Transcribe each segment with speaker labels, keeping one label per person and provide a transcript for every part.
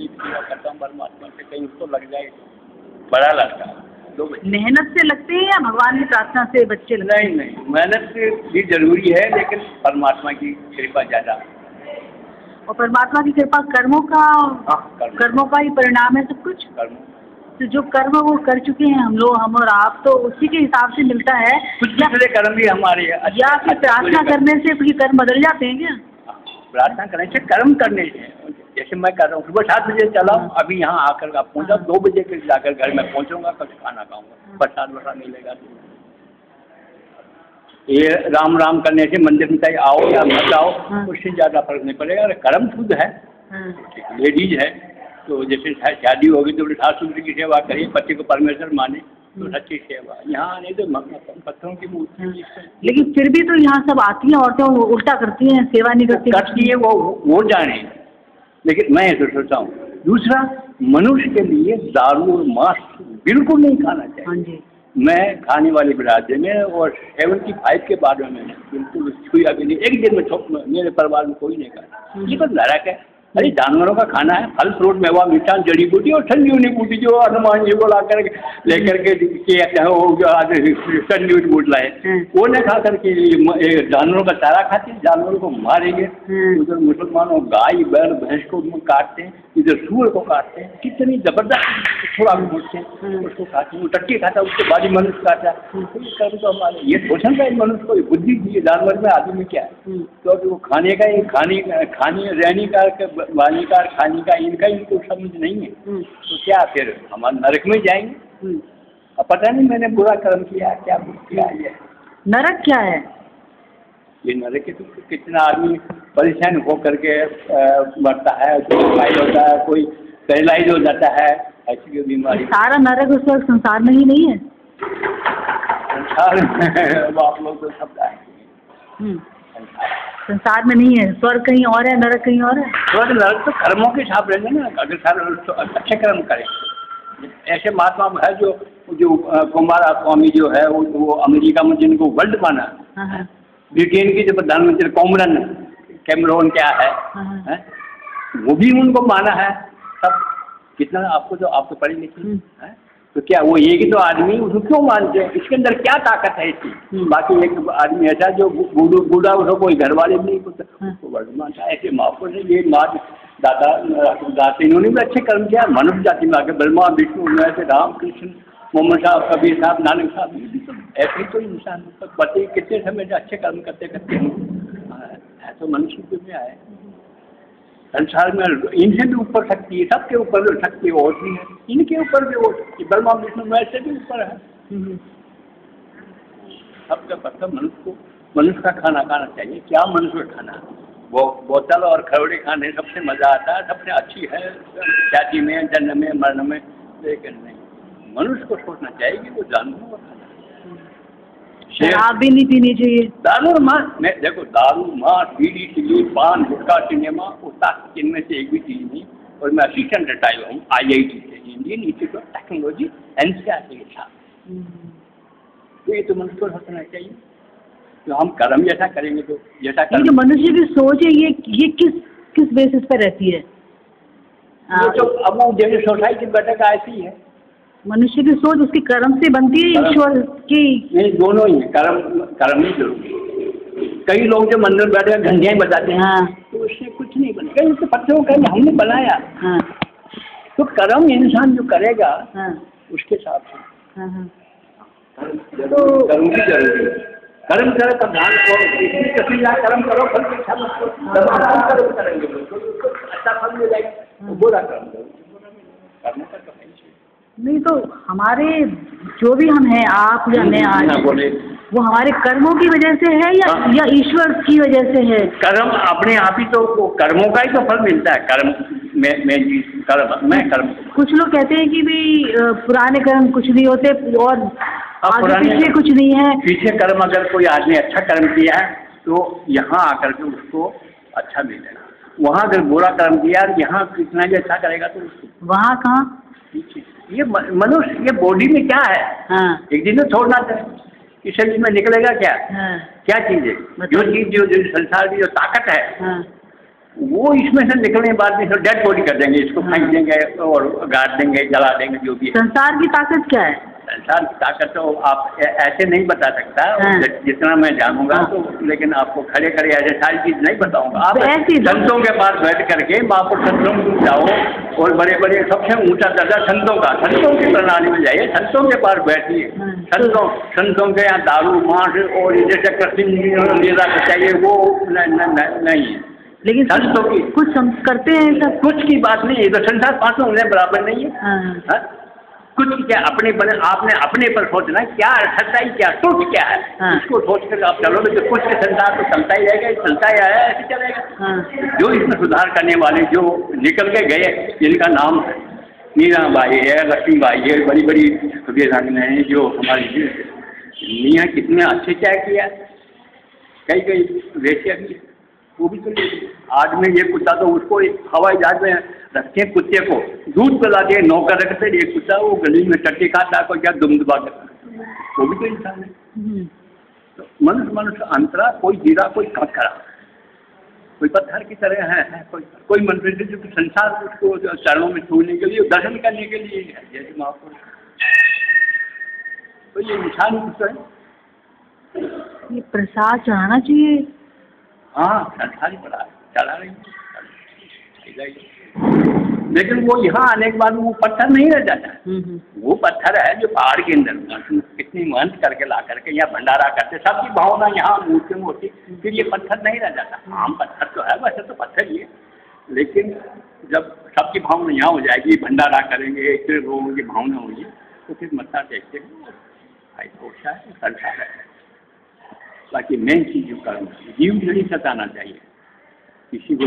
Speaker 1: इतनी सेवा करता हूँ परमात्मा से, कहीं उसको लग जाए बड़ा लगता है।
Speaker 2: मेहनत से लगते हैं या भगवान की प्रार्थना से बच्चे लगते हैं?
Speaker 1: नहीं, मेहनत भी जरूरी है, लेकिन परमात्मा की कृपा ज़्यादा।
Speaker 2: और परमात्मा की कृपा कर्मों का, कर्मों का ही परिणाम है सब कुछ।
Speaker 1: कर्म
Speaker 2: तो जो कर्म वो कर चुके हैं हम लोग, हम और आप, तो उसी के हिसाब से मिलता है।
Speaker 1: कुछ दूसरे कर्म भी हमारे
Speaker 2: या फिर प्रार्थना करने से फिर कर्म बदल जाते हैं क्या?
Speaker 1: प्रार्थना करने से कर्म करने से, जैसे मैं कर रहा हूँ सुबह 7 बजे चला, अभी यहाँ आकर आप पहुँचा 2 बजे के जाकर घर में पहुँचूंगा, कुछ खाना खाऊंगा, प्रसाद वसाद मिलेगा। ये राम राम करने से मंदिर में चाहे आओ या मत आओ, उससे ज़्यादा फर्क नहीं पड़ेगा। अरे कर्म शुद्ध है, लेडीज है तो जैसे शादी होगी तो सास ससुर की सेवा करिए, पति को परमेश्वर माने तो सच्ची सेवा। यहाँ नहीं तो पत्थरों की मूर्ति।
Speaker 2: लेकिन फिर भी तो यहाँ सब आती हैं औरतें, उल्टा करती हैं, सेवा नहीं
Speaker 1: करती है, वो जाने। लेकिन मैं तो सोचता हूँ, दूसरा मनुष्य के लिए दारू और मांस बिल्कुल नहीं खाना चाहिए।
Speaker 2: हाँ जी।
Speaker 1: मैं खाने वाली बिरादरी में और 75 के बाद में मैंने बिल्कुल छुआ भी नहीं, एक दिन में मेरे परिवार में कोई नहीं खाया। ये तो नरक है। अरे जानवरों का खाना है, फल फ्रूट मेवा मिष्ठान जड़ी बूटी और ठंडी बूटी जो हनुमान जी को ला कर लेकर के ठंडी बूट लाए, वो न खा करके जानवरों का चारा खाते, जानवरों को मारेंगे। उधर मुसलमानों गाय बैल भैंस को काटते हैं, इधर सूअर को काटते हैं, कितनी जबरदस्त थोड़ा घूटते हैं, उसको खाते हैं। वो टट्टी खाता है, उसके बाद मनुष्य खाता है। तो हमारे ये शोषण का मनुष्य को बुद्धि दी है, जानवर में आदमी में क्या है? तो वो खाने का रहने का वाणी का खाने का इनका इनको समझ नहीं है, तो क्या फिर हम नरक में जाएंगे? अब पता नहीं मैंने बुरा कर्म किया क्या किया। ये
Speaker 2: नरक क्या है?
Speaker 1: ये नरक के तो कितना आदमी परेशान हो करके मरता है, कोई होता है, कोई पैरालाइज हो जाता है, ऐसी कोई बीमारी।
Speaker 2: सारा नरक उस वक्त संसार में ही नहीं है?
Speaker 1: संसार में आप लोग तो सब जाएंगे,
Speaker 2: संसार में नहीं है। स्वर्ग कहीं और है, नरक कहीं और है।
Speaker 1: स्वर्ग नरक तो कर्मों के हिसाब रहेंगे ना, अगर सारे तो अच्छे कर्म करें। ऐसे महात्मा है जो कुमारा स्वामी जो है वो अमेरिका में जिनको वर्ल्ड माना, ब्रिटेन की जो प्रधानमंत्री कैमरोन क्या है, वो भी उनको माना है सब। कितना आपको जो आपको पढ़े लिखे है, तो क्या वो एक ही तो आदमी उसको क्यों मानते हैं? इसके अंदर क्या ताकत है इसकी? बाकी एक आदमी ऐसा जो बूढ़ा उसको कोई घर वाले भी नहीं उसको वर्ल्ड मानता है। ऐसे महापुरुष है, ये दादा इन्होंने भी अच्छे कर्म किया। मनुष्य जाति में आके ब्रह्मा विष्णु ऐसे राम कृष्ण मोहम्मद साहब कबीर साहब नानक साहब ऐसे ही तो इंसान बच्चे कितने समय से अच्छे कर्म करते है तो मनुष्य में आए। संसार में इनसे भी ऊपर शक्ति है, सबके ऊपर जो शक्ति होती है, इनके ऊपर भी वो ब्रह्मा विष्णु वैसे भी ऊपर है। सबका पता मनुष्य का खाना खाना चाहिए। क्या मनुष्य का खाना? वो बोतल और खरोड़े खाने सबसे मजा आता है, सबसे अच्छी है शादी में, जन्म में, मरण में। लेकिन नहीं, मनुष्य को सोचना चाहिए कि वो जानवरों का खाना।
Speaker 2: शराब भी नहीं पीनी चाहिए।
Speaker 1: दारू और मांस में देखो, दारू मांस बीड़ी सिगरेट पान गुटखा सिनेमा ताकत इनमें से एक भी चीज़ नहीं। और मैं असिस्टेंट रिटायर हूँ IIT से, Indian institute of technology NCR के साथ। तो ये तो मनुष्य को सोचना चाहिए। तो हम कर्म जैसा करेंगे तो जैसा
Speaker 2: जो मनुष्य की सोच है ये किस बेसिस पर रहती है?
Speaker 1: तो अब वो जैसे सोसाइटी बैठेगा ऐसी है।
Speaker 2: मनुष्य की सोच उसके कर्म से बनती है, ईश्वर की? नहीं,
Speaker 1: दोनों ही है। कर्म ही जरूरी। कई लोग जो मंदिर बैठे घंटियाँ बजाते हैं, तो उससे कुछ नहीं बनेगा। उसके पत्थरों का हमने बनाया। तो कर्म इंसान जो करेगा उसके साथ तो कर्म की जरूरी है। कर्म करे तब ध्यान कर्म करो, फल की इच्छा मत करो। करेंगे तो अच्छा फल मिलेगा। बुरा कर्म करो, करने का तो
Speaker 2: नहीं। तो हमारे जो भी हम हैं, आप या मैं आज, वो हमारे कर्मों की वजह से है या ईश्वर की वजह से है?
Speaker 1: कर्म अपने आप ही तो कर्मों का ही तो फल मिलता है। कर्म में कर्म।
Speaker 2: कुछ लोग कहते हैं कि भी पुराने कर्म कुछ नहीं होते और आगे पीछे कुछ नहीं है।
Speaker 1: पीछे कर्म अगर कोई आदमी अच्छा कर्म किया है तो यहाँ आकर के उसको अच्छा मिलेगा। वहाँ अगर बुरा कर्म किया यहाँ कितना भी अच्छा करेगा तो उसको वहाँ
Speaker 2: कहाँ
Speaker 1: पीछे। ये मनुष्य ये बॉडी में क्या है? एक दिन तो छोड़ना था। इस शरीर में निकलेगा क्या? क्या चीज़ है? जो चीज़ जो संसार की जो ताकत है वो इसमें से निकलने के बाद में डेड बॉडी कर देंगे, इसको फेंक देंगे और गाड़ देंगे, जला देंगे, जो भी है।
Speaker 2: संसार की ताकत क्या है?
Speaker 1: संसार की ताकत तो आप ऐसे नहीं बता सकता, जितना मैं जानूंगा तो, लेकिन आपको खड़े खड़े ऐसे सारी चीज नहीं बताऊंगा। आप संतों के पास बैठ करके महापुरुष संतों में जाओ, और बड़े बड़े सबसे ऊंचा दर्जा संतों का, संतों की प्रणाली में जाइए, संतों के पास बैठिए। संतों के यहाँ दारू मांस और जैसे कृष्ण लीला चाहिए वो नहीं है।
Speaker 2: लेकिन संतों की कुछ करते हैं सब, कुछ
Speaker 1: की बात नहीं है। तो संसार पांचों उन्हें बराबर नहीं है। कुछ क्या अपने आपने अपने पर सोचना क्या सच्चाई, क्या सोच क्या है, उसको सोच कर आप चलोगे तो कुछ के संसार तो चलता ही रहेगा, चलता ही आया, ऐसे चलेगा। जो इसमें सुधार करने वाले जो निकल के गए, जिनका नाम मीराबाई है, लक्ष्मीबाई है, बड़ी बड़ी वीरांगना है, जो हमारी मियाँ कितने अच्छे क्या किया, कई वेश्या भी, वो भी तो आज में ये कुत्ता तो उसको हवाई जहाज में रखे, कुत्ते को दूध पिला के नौकर रखते, एक कुत्ता वो गली में टट्टी खाता, कोई क्या दुम दुबा करता, वो भी तो इंसान है। तो मनुष्य अंतरा, कोई हीरा कोई कंकरा, कोई पत्थर की तरह है, कोई मनुष्य जो संसार उसको चरणों में छूने के लिए, दर्शन करने के लिए है, जैसे महापुरुष। तो ये इंसान कुछ है,
Speaker 2: ये प्रसाद चढ़ाना चाहिए।
Speaker 1: हाँ, संसारी पड़ा चला रही, लेकिन वो यहाँ आने के बाद वो पत्थर नहीं रह जाता। वो पत्थर है जो पहाड़ के अंदर कितनी मेहनत करके ला करके यहाँ भंडारा करते, सबकी भावना यहाँ मूर्ति में होती, फिर ये पत्थर नहीं रह जाता। आम पत्थर तो है, वैसे तो पत्थर ही है, लेकिन जब सबकी भावना यहाँ हो जाएगी, भंडारा करेंगे, फिर लोगों की भावना होगी, तो फिर मत्था देखते हैं, भाई सोचा है संसार है। बाकी मेन चीज जो कर्म, जीव नहीं सताना चाहिए, किसी को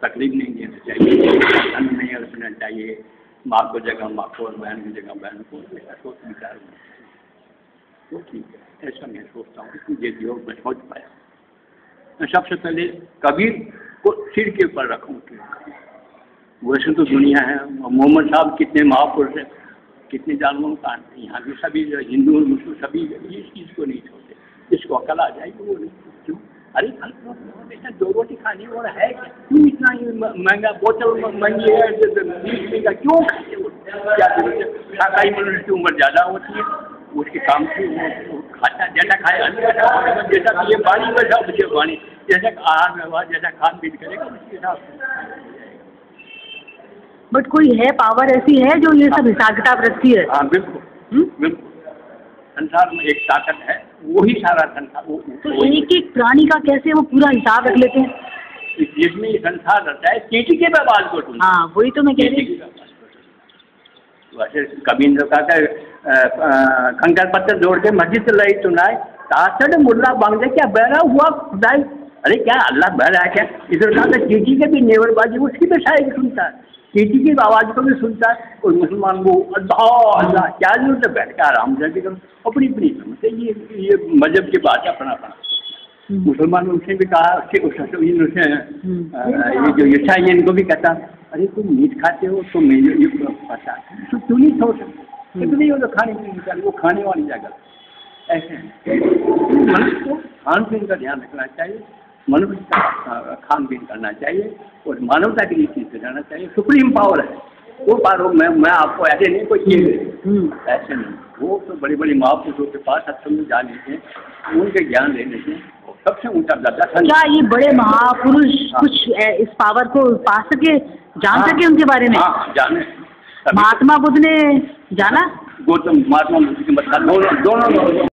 Speaker 1: तकलीफ नहीं देना चाहिए, धन नहीं रखना चाहिए, माँ को जगह माँ को और बहन की जगह बहन को, ऐसा सोच विचार तो ठीक है। ऐसा मैं सोचता हूँ कि ये योग में सोच पाया। मैं सबसे पहले कबीर को सिर के ऊपर रखूँ। वैसे तो दुनिया है, मोहम्मद साहब कितने महापुरुष हैं, कितने जानवरों का, यहाँ भी सभी हिंदू मुस्लिम सभी इस चीज़ को नहीं छोड़ते। जिसको अकल आ जाएगी वो नहीं, क्यों? अरे बेटा 2 रोटी खानी और है क्यों इतना महंगा बोतल महंगी है, 20 रुपये का क्यों खाते हो? क्या शाकाहारी मनुष्य की उम्र ज़्यादा होती है, उसके काम से वो खाता, जैसा खाए जैसा ये पानी वैसा मुझे पानी, जैसा आहार व्यवहार जैसा खान पीन करेगा उसके हिसाब से।
Speaker 2: बट कोई है पावर ऐसी है जो ये सब हिसाब किताब रखती है?
Speaker 1: हाँ बिल्कुल, बिल्कुल। संसार में एक ताकत है, वही सारा संसार।
Speaker 2: तो एक एक प्राणी का कैसे वो पूरा हिसाब रख लेते हैं?
Speaker 1: जिसमें ये संसार रहता है, चींटी के आवाज को सुन।
Speaker 2: हाँ वही तो मैं कह रही हूँ।
Speaker 1: वैसे कबीर का कंकर पत्थर जोड़ के मस्जिद लाई सुनाए, तासड़ मुल्ला बांगदे क्या बहरा हुआ खुदाई। अरे क्या अल्लाह बहरा है क्या? इधर कहा था चींटी के भी नेवरबाजी, उसकी भी शायद सुनता है, चींटी की आवाज़ को भी सुनता है, और मुसलमान को अल्लाह अल्लाह क्या जरूरत है, बैठ के आराम से करो, अपनी अपनी समझते। ये मजहब की बात है, अपना मुसलमान ने उसने भी कहा, ये जो ईसाई है इनको भी कहता, अरे तुम मीट खाते हो तो मैं ये पता तो तू नहीं छोड़ सकते, नहीं हो तो खाने पीने का, वो खाने वाली जगह ऐसे है। मनुष्य को खान पीन का ध्यान रखना चाहिए, मनुष्य का खान पीन करना चाहिए, और मानवता के लिए चीज जाना चाहिए। सुप्रीम पावर है वो पावर, मैं आपको ऐसे नहीं कोई किए ऐसे नहीं, वो तो बड़ी बड़ी महापुरुषों के पास सत्संग जा लेते हैं, उनके ज्ञान लेने से सबसे ऊंचा दर्जा।
Speaker 2: क्या ये बड़े महापुरुष कुछ इस पावर को पा सके, जान सके उनके बारे में?
Speaker 1: हाँ जाने।
Speaker 2: महात्मा बुद्ध ने जाना,
Speaker 1: गौतम महात्मा बुद्ध के मतलब दोनों